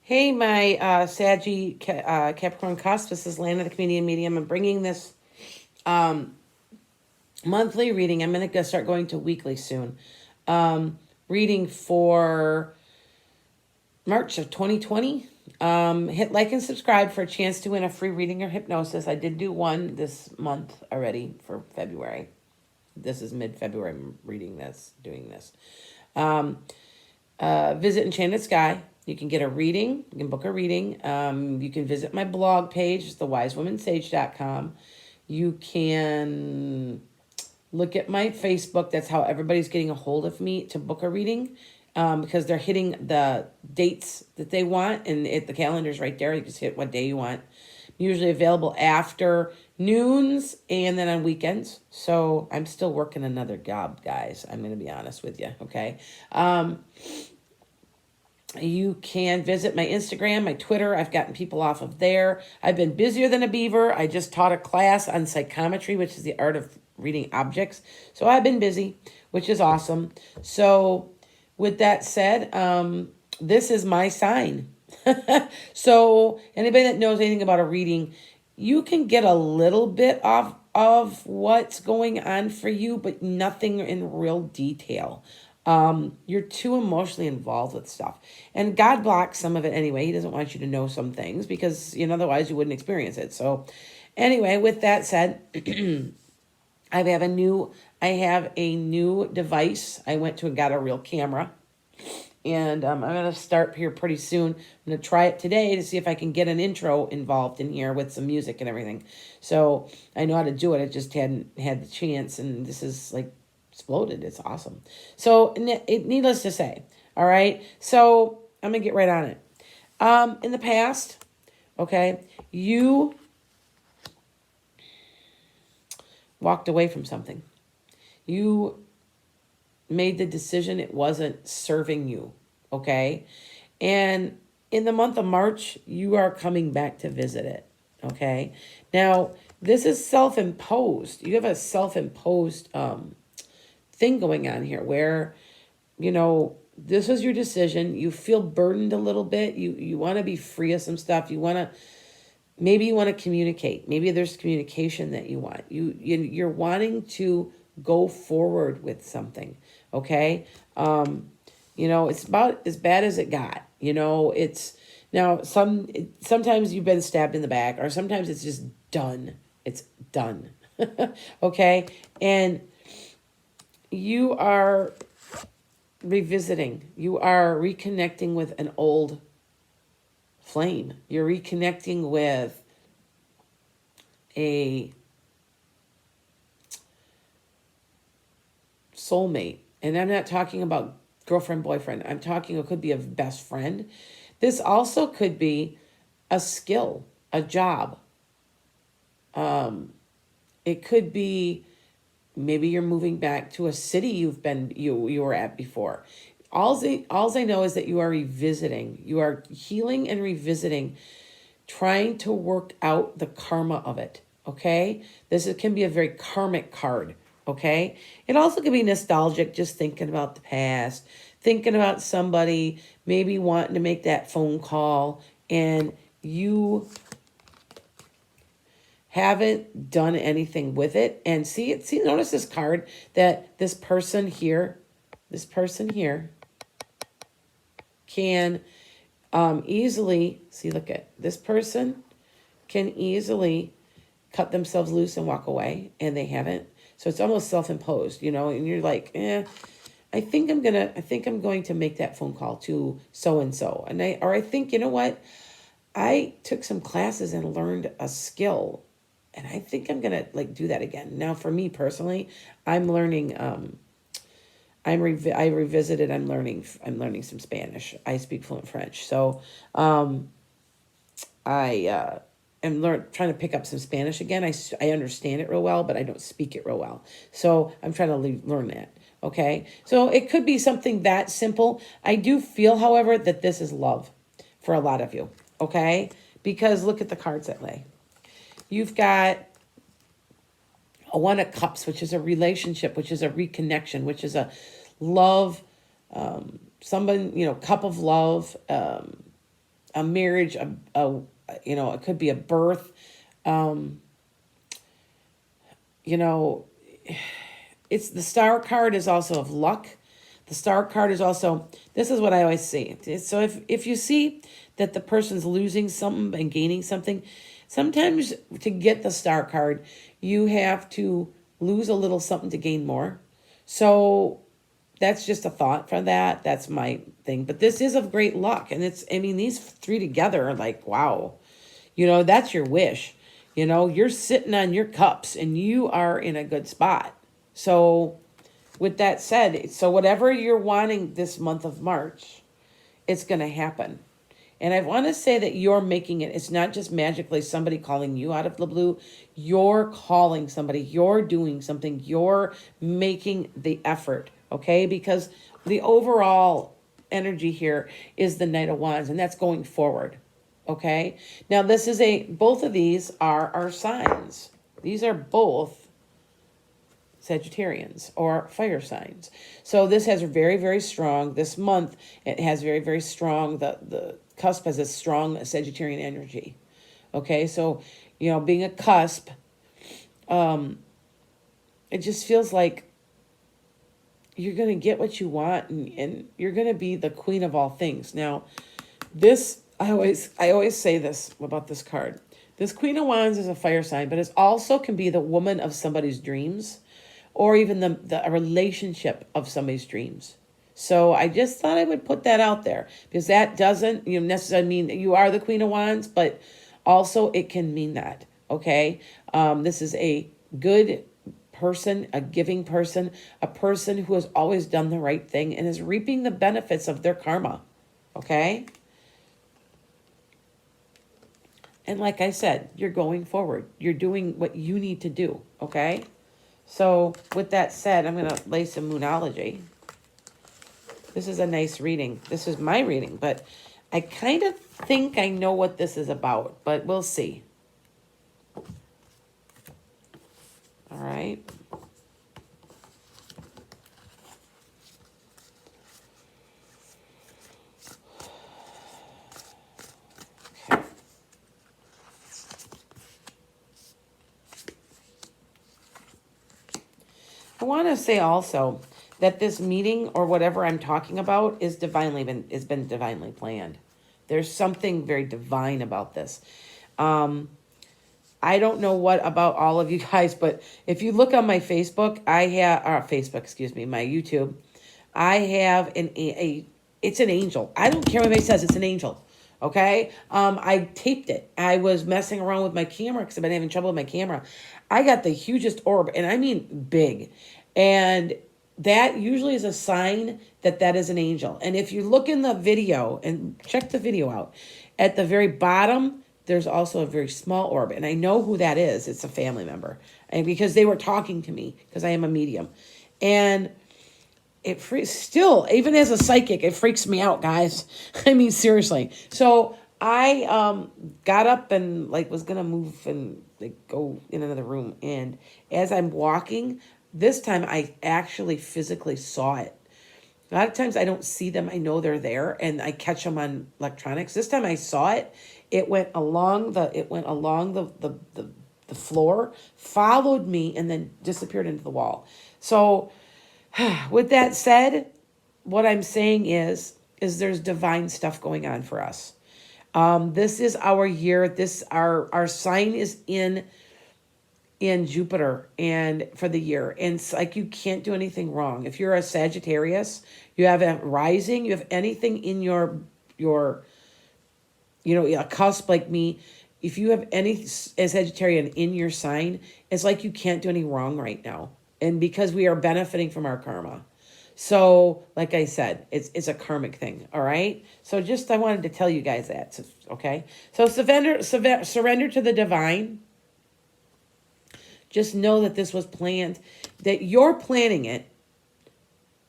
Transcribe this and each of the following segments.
Hey, my Capricorn Cusps. This is Land of the Comedian Medium. I'm bringing this um, monthly reading. I'm going to start going to weekly soon. Reading for March of 2020. Hit like and subscribe for a chance to win a free reading or hypnosis. I did do one this month already for February. This is mid-February. I'm doing this. Visit Enchanted Sky. You can get a reading. You can book a reading. You can visit my blog page. It's thewisewomensage.com. You can look at my Facebook. That's how everybody's getting a hold of me to book a reading, because they're hitting the dates that they want, and the calendar's right there. You just hit what day you want. Usually available after noons and then on weekends. So I'm still working another job, guys. I'm going to be honest with you, okay? You can visit my Instagram, my Twitter. I've gotten people off of there. I've been busier than a beaver. I just taught a class on psychometry, which is the art of reading objects. So I've been busy, which is awesome. So with that said, this is my sign. So anybody that knows anything about a reading, you can get a little bit of what's going on for you, but nothing in real detail. You're too emotionally involved with stuff. And God blocks some of it anyway. He doesn't want you to know some things because, otherwise you wouldn't experience it. So anyway, with that said, I have a new device. I went to and got a real camera. And I'm going to start here pretty soon. I'm going to try it today to see if I can get an intro involved in here with some music and everything. So I know how to do it. I just hadn't had the chance. And this is like exploded. It's awesome. So needless to say, all right. So I'm going to get right on it. In the past, okay, you walked away from something. You made the decision it wasn't serving you, okay? And in the month of March, you are coming back to visit it, okay? Now, this is self-imposed. You have a self-imposed thing going on here where, this was your decision. You feel burdened a little bit. You want to be free of some stuff. Maybe you want to communicate. Maybe there's communication that you want. You're wanting to go forward with something, okay? It's about as bad as it got. Sometimes you've been stabbed in the back, or sometimes it's just done. It's done, okay? And you are revisiting. You are reconnecting with an old flame. You're reconnecting with a soulmate. And I'm not talking about girlfriend, boyfriend. I'm talking, it could be a best friend. This also could be a skill, a job. It could be maybe you're moving back to a city you were at before. All I know is that you are revisiting. You are healing and revisiting, trying to work out the karma of it. Okay? Can be a very karmic card. Okay? It also can be nostalgic, just thinking about the past, thinking about somebody, maybe wanting to make that phone call, and you haven't done anything with it. And notice this card that this person here can easily, look at this person can easily cut themselves loose and walk away, and they haven't. So it's almost self-imposed, and you're like, I think I'm going to make that phone call to so-and-so. I think, you know what? I took some classes and learned a skill, and I think I'm going to do that again. Now, for me personally, I'm learning, I revisited, I'm learning some Spanish. I speak fluent French. So, I am trying to pick up some Spanish again. I understand it real well, but I don't speak it real well. So I'm trying to learn that. Okay. So it could be something that simple. I do feel, however, that this is love for a lot of you. Okay. Because look at the cards that lay. You've got a One of Cups, which is a relationship, which is a reconnection, which is a love, cup of love, a marriage, it could be a birth. It's the star card is also of luck. The star card is also, this is what I always see. So if you see that the person's losing something and gaining something, sometimes to get the star card, you have to lose a little something to gain more. So that's just a thought for that. That's my thing. But this is of great luck. And these three together are like, wow. That's your wish. You're sitting on your cups and you are in a good spot. So with that said, so whatever you're wanting this month of March, it's going to happen. And I want to say that you're making it. It's not just magically somebody calling you out of the blue. You're calling somebody. You're doing something. You're making the effort, okay? Because the overall energy here is the Knight of Wands, and that's going forward, okay? Now, both of these are our signs. These are both Sagittarians or fire signs. So this has very, very strong, this month, it has very, very strong, the cusp has a strong Sagittarian energy. Okay, so, being a cusp, it just feels like you're going to get what you want and you're going to be the queen of all things. Now, I always say this about this card. This Queen of Wands is a fire sign, but it also can be the woman of somebody's dreams, or even a relationship of somebody's dreams. So I just thought I would put that out there, because that doesn't necessarily mean that you are the Queen of Wands, but also it can mean that, okay? This is a good person, a giving person, a person who has always done the right thing and is reaping the benefits of their karma, okay? And like I said, you're going forward. You're doing what you need to do, okay? So with that said, I'm going to lay some Moonology. This is a nice reading. This is my reading, but I kind of think I know what this is about, but we'll see. All right. I want to say also that this meeting or whatever I'm talking about has been divinely planned. There's something very divine about this. I don't know what about all of you guys, but if you look on my Facebook, my YouTube, I have it's an angel. I don't care what anybody says, it's an angel. Okay. I taped it. I was messing around with my camera because I've been having trouble with my camera. I got the hugest orb, and I mean big. And that usually is a sign that is an angel. And if you look in the video and check the video out, at the very bottom, there's also a very small orb. And I know who that is. It's a family member. And because they were talking to me, because I am a medium. And it still, even as a psychic, it freaks me out, guys. I mean, seriously. So I got up and was going to move and go in another room. And as I'm walking, this time I actually physically saw it. A lot of times I don't see them. I know they're there and I catch them on electronics. This time I saw it. It went along the floor, followed me, and then disappeared into the wall. So with that said, what I'm saying is there's divine stuff going on for us. This is our year. Our sign is in Jupiter and for the year. And it's like you can't do anything wrong. If you're a Sagittarius, you have a rising, you have anything in your a cusp like me, if you have any Sagittarian in your sign, it's like you can't do any wrong right now. And because we are benefiting from our karma. So, like I said, it's a karmic thing, all right? So I wanted to tell you guys that, okay? So surrender to the divine. Just know that this was planned, that you're planning it,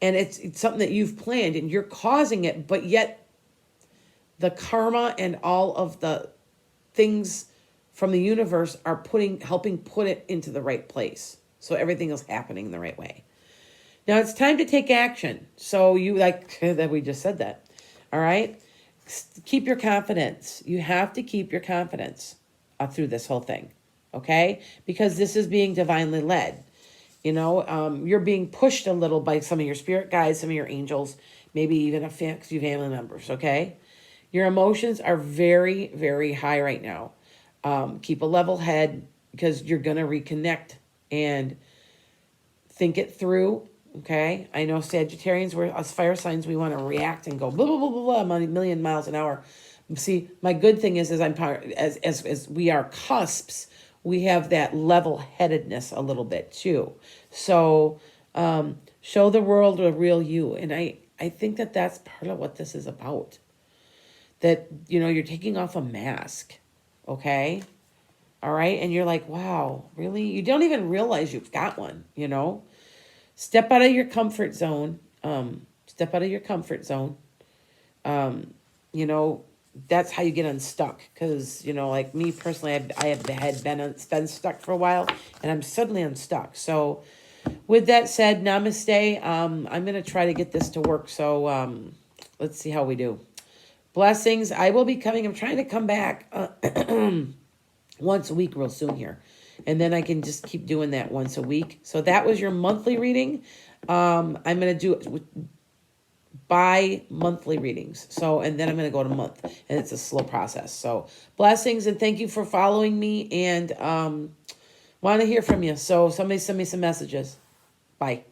and it's something that you've planned, and you're causing it, but yet the karma and all of the things from the universe are helping put it into the right place. So everything is happening the right way. Now it's time to take action. So that we just said that. All right. keep your confidence. You have to keep your confidence through this whole thing, okay? Because this is being divinely led. You know, you're being pushed a little by some of your spirit guides, some of your angels, maybe even a few family members, okay? Your emotions are very, very high right now. Keep a level head because you're going to reconnect and think it through, okay? I know Sagittarians, we're us fire signs, we want to react and go blah, blah, blah, blah, blah, a million miles an hour. See, my good thing is I'm part, as we are cusps, we have that level-headedness a little bit too. So show the world a real you. And I think that that's part of what this is about. That, you know, you're taking off a mask, okay? All right? And you're like, wow, really? You don't even realize you've got one, you know? Step out of your comfort zone. Step out of your comfort zone. You know, that's how you get unstuck. Because, you know, like me personally, I had been stuck for a while, and I'm suddenly unstuck. So with that said, namaste. I'm going to try to get this to work. So let's see how we do. Blessings. I will be coming. I'm trying to come back once a week real soon here. And then I can just keep doing that once a week. So that was your monthly reading. I'm going to do bi-monthly readings. So, and then I'm going to go to month. And it's a slow process. So blessings and thank you for following me. And want to hear from you. So somebody send me some messages. Bye.